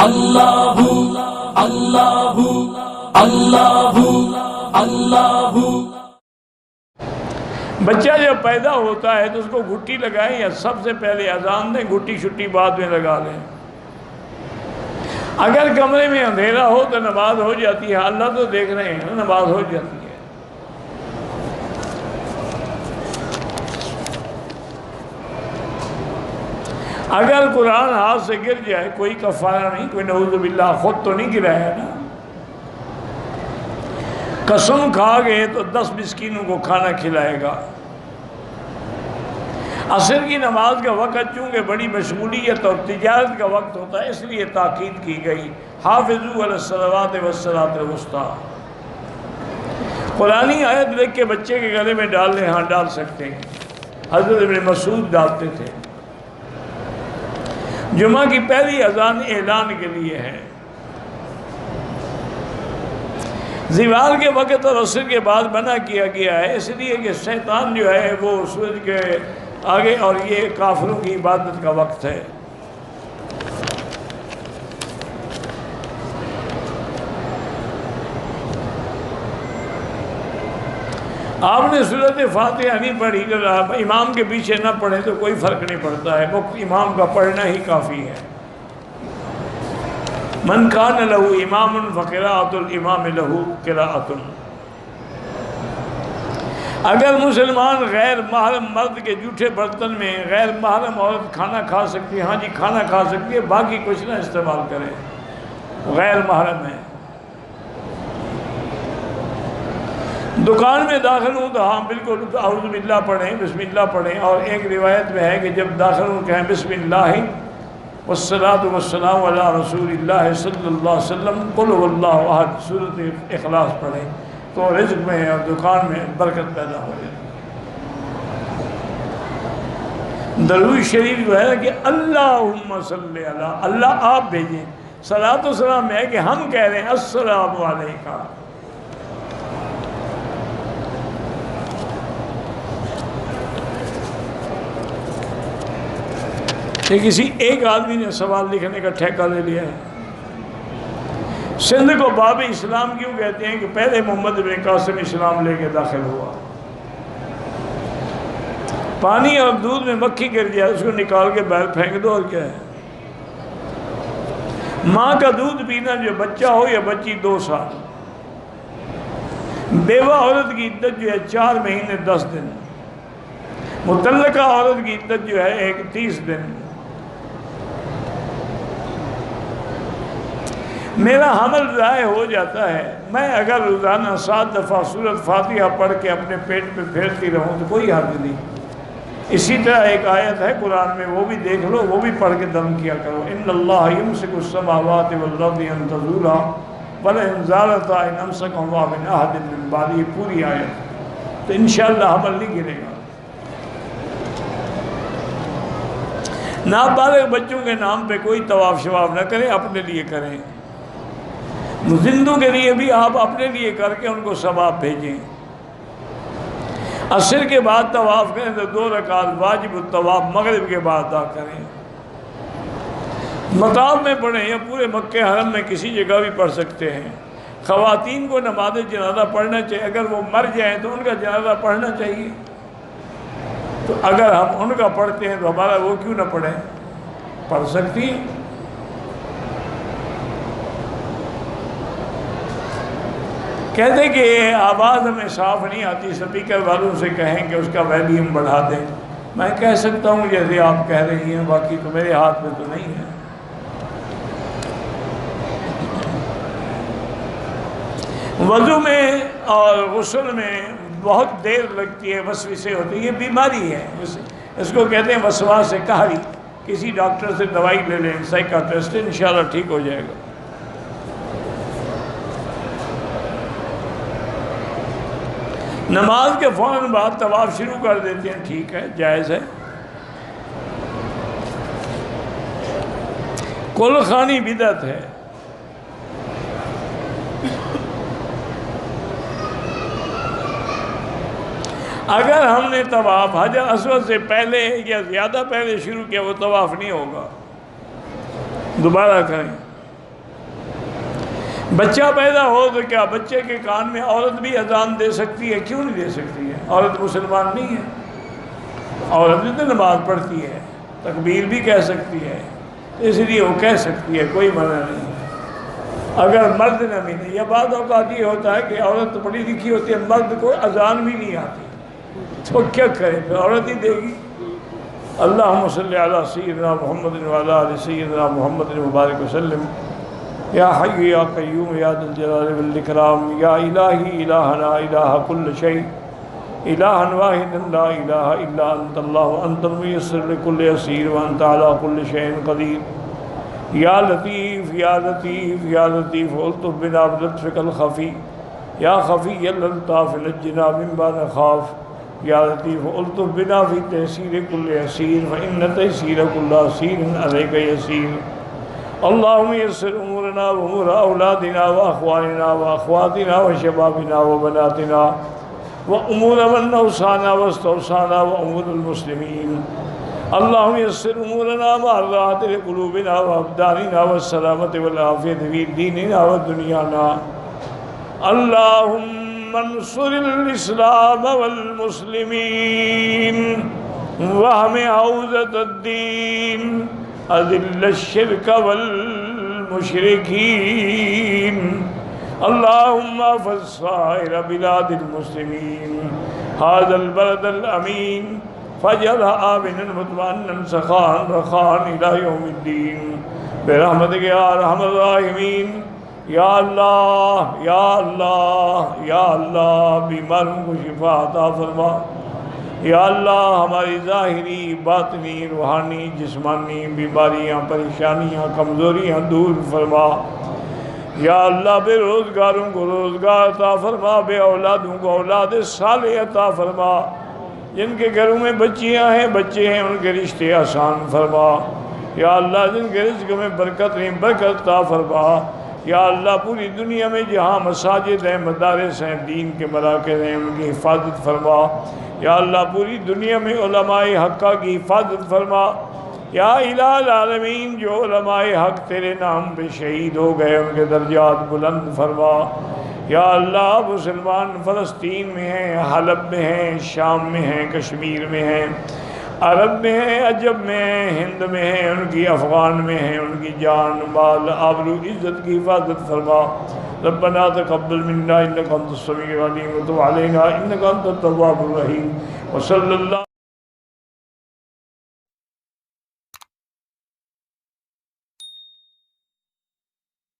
اللہ اللہ اللہ اللہ۔ بچہ جب پیدا ہوتا ہے تو اس کو گھٹی لگائیں یا سب سے پہلے اذان دیں، گھٹی چھٹی بعد میں لگا لیں؟ اگر کمرے میں اندھیرا ہو تو نماز ہو جاتی ہے، اللہ تو دیکھ رہے ہیں، نماز ہو جاتی ہے۔ اگر قرآن ہاتھ سے گر جائے کوئی کفارہ نہیں، کوئی نعوذ باللہ خود تو نہیں گرا ہے نا، قسم کھا گئے تو 10 مسکینوں کو کھانا کھلائے گا۔ عصر کی نماز کا وقت چونکہ بڑی مشغولیت اور تجارت کا وقت ہوتا ہے، اس لیے تاکید کی گئی، حافظوا علی الصلوات والصلاۃ الوسطیٰ۔ قرآنی آیت لکھ کے بچے کے گلے میں ڈال لیں، ہاں ڈال سکتے ہیں، حضرت ابن مسعود ڈالتے تھے۔ جمعہ کی پہلی اذان اعلان کے لیے ہے، زوال کے وقت اور عصر کے بعد منع کیا گیا ہے، اس لیے کہ شیطان جو ہے وہ سورج کے آگے، اور یہ کافروں کی عبادت کا وقت ہے۔ آپ نے سورۃ فاتحہ نہیں پڑھی، امام کے پیچھے نہ پڑھیں تو کوئی فرق نہیں پڑتا ہے، وہ امام کا پڑھنا ہی کافی ہے۔ من کان لہ امام فقراءۃ الامام لہ قراءۃ۔ اگر مسلمان غیر محرم مرد کے جھوٹے برتن میں غیر محرم عورت کھانا کھا سکتی ہے، ہاں جی کھانا کھا سکتی ہے، باقی کچھ نہ استعمال کریں، غیر محرم ہے۔ دکان میں داخل ہوں تو ہاں بالکل اعوذ باللہ پڑھیں، بسم اللہ پڑھیں، اور ایک روایت میں ہے کہ جب داخل ہوں کہیں بسم اللہ والصلاۃ والسلام علی رسول اللہ صلی اللہ علیہ وسلم، قل هو اللہ احد، سورۃ اخلاص پڑھیں تو رزق میں اور دکان میں برکت پیدا ہو جائے۔ درود شریف جو ہے کہ اللہم صلی علی، اللہ آپ بھیجیں، صلاۃ و سلام میں ہے کہ ہم کہہ رہے ہیں السلام علیکہ۔ کسی ایک آدمی نے سوال لکھنے کا ٹھیکہ لے لیا ہے، سندھ کو باب اسلام کیوں کہتے ہیں؟ کہ پہلے محمد بن قاسم اسلام لے کے داخل ہوا، پانی اور دودھ میں مکھی گر جائے اس کو نکال کے باہر پھینک دو، اور کیا ہے؟ ماں کا دودھ پینا، جو بچہ ہو یا بچی 2 سال، بیوہ عورت کی عدت جو ہے 4 مہینے 10 دن، مطلقہ عورت کی عدت جو ہے 30 دن۔ میرا حمل ضائع ہو جاتا ہے، میں اگر روزانہ 7 دفعہ سورۃ فاتحہ پڑھ کے اپنے پیٹ پہ پھیرتی رہوں تو کوئی حرج نہیں۔ اسی طرح ایک آیت ہے قرآن میں، وہ بھی دیکھ لو، وہ بھی پڑھ کے دم کیا کرو، ان اللہ یمسک السماوات والارض ان تزولا ولئن زالتا ان امسکہما من احد من بعدہ، یہ پوری آیت، تو انشاءاللہ حمل نہیں گرے گا۔ نابالغ بچوں کے نام پہ کوئی طواف شواف نہ کریں، اپنے لیے کریں۔ زندوں کے لیے بھی آپ اپنے لیے کر کے ان کو ثواب بھیجیں۔ عصر کے بعد طواف کریں تو 2 رکعت واجب الطواف مغرب کے بعد ادا کریں، مطاف میں پڑھیں یا پورے مکہ حرم میں کسی جگہ بھی پڑھ سکتے ہیں۔ خواتین کو نماز جنازہ پڑھنا چاہیے، اگر وہ مر جائیں تو ان کا جنازہ پڑھنا چاہیے، تو اگر ہم ان کا پڑھتے ہیں تو ہمارا وہ کیوں نہ پڑھیں؟ پڑھ سکتی ہیں۔ کہتے کہ آواز ہمیں صاف نہیں آتی، سپیکر والوں سے کہیں کہ اس کا والیوم بڑھا دیں۔ میں کہہ سکتا ہوں جیسے آپ کہہ رہی ہیں، باقی تو میرے ہاتھ میں تو نہیں ہے۔ وضو میں اور غسل میں بہت دیر لگتی ہے، وسوسے ہوتی ہے، یہ بیماری ہے، اس کو کہتے ہیں وسواس قہری۔ کسی ڈاکٹر سے دوائی لے لیں، سائیکاٹرسٹ، انشاءاللہ ٹھیک ہو جائے گا۔ نماز کے فوراً بعد طواف شروع کر دیتے ہیں، ٹھیک ہے، جائز ہے۔ کل خوانی بدعت ہے۔ اگر ہم نے طواف حجر اسود سے پہلے یا زیادہ پہلے شروع کیا، وہ طواف نہیں ہوگا، دوبارہ کریں۔ بچہ پیدا ہو تو کیا بچے کے کان میں عورت بھی اذان دے سکتی ہے؟ کیوں نہیں دے سکتی ہے؟ عورت مسلمان نہیں ہے؟ عورت بھی تو نماز پڑھتی ہے، تکبیر بھی کہہ سکتی ہے، اس لیے وہ کہہ سکتی ہے، کوئی منع نہیں ہے۔ اگر مرد نہ ملے، یا بعض اوقات یہ ہوتا ہے کہ عورت پڑھی لکھی ہوتی ہے، مرد کو اذان بھی نہیں آتی، تو کیا کرے؟ پھر عورت ہی دے گی۔ اللہم صلی علی سیدنا محمد وعلی آل سیدنا محمد مبارک وسلم۔ یا حی یا قیوم یا ذا الجلال والاکرام، یا الہی الہنا الہ کل شیء، الہا واحدا لا الہ الا انت، اللہ انت المیسر لکل یسیر وانت علی کل شیء قدیر۔ یا لطیف یا لطیف یا لطیف الطف بنا بلطفک الخفی، یا خفی الالطاف نجنا مما نخاف، یا لطیف الطف بنا فی تحصیل کل یسیر فإن تحصیل کل عسیر علیک یسیر۔ اللہم یسر امورنا وامور اولادنا واخواننا واخواتنا وشبابنا وبناتنا وامور من اوصانا واستوصانا وامور المسلمین۔ اللہم یسر امورنا مع راحت قلوبنا وابداننا والسلامت والعافیت فی دیننا ودنیانا۔ اللہم انصر الاسلام والمسلمین واحم حوزة الدین، اذل الشرک والمشرکین۔ اللہم احفظ سائر بلاد المسلمین، هذا البلد الامین فاجعلها آمنا مطمئنا سخاء رخاء الى یوم الدین برحمتک یا ارحم الراحمین۔ یا اللہ یا اللہ یا اللہ، بیماروں کو شفا عطا فرما۔ یا اللہ ہماری ظاہری باطنی روحانی جسمانی بیماریاں پریشانیاں کمزوریاں دور فرما۔ یا اللہ بے روزگاروں کو روزگار عطا فرما، بے اولادوں کو اولاد صالح عطا فرما، جن کے گھروں میں بچیاں ہیں بچے ہیں ان کے رشتے آسان فرما۔ یا اللہ جن کے رزق میں برکت نہیں برکت عطا فرما۔ یا اللہ پوری دنیا میں جہاں مساجد ہیں مدارس ہیں دین کے مراکز ہیں ان کی حفاظت فرما۔ یا اللہ پوری دنیا میں علماء حقہ کی حفاظت فرما۔ یا الہ العالمین جو علماء حق تیرے نام پہ شہید ہو گئے ان کے درجات بلند فرما۔ یا اللہ مسلمان فلسطین میں ہیں، حلب میں ہیں، شام میں ہیں، کشمیر میں ہیں، عرب میں ہیں، عجب میں ہیں، ہند میں ہیں، ان کی افغان میں ہیں، ان کی جان مال آبرو عزت کی حفاظت فرما۔ ربنا تقبل منا انک انت السمیع العلیم وتب علینا انک انت التواب الرحیم۔ وصلی اللہ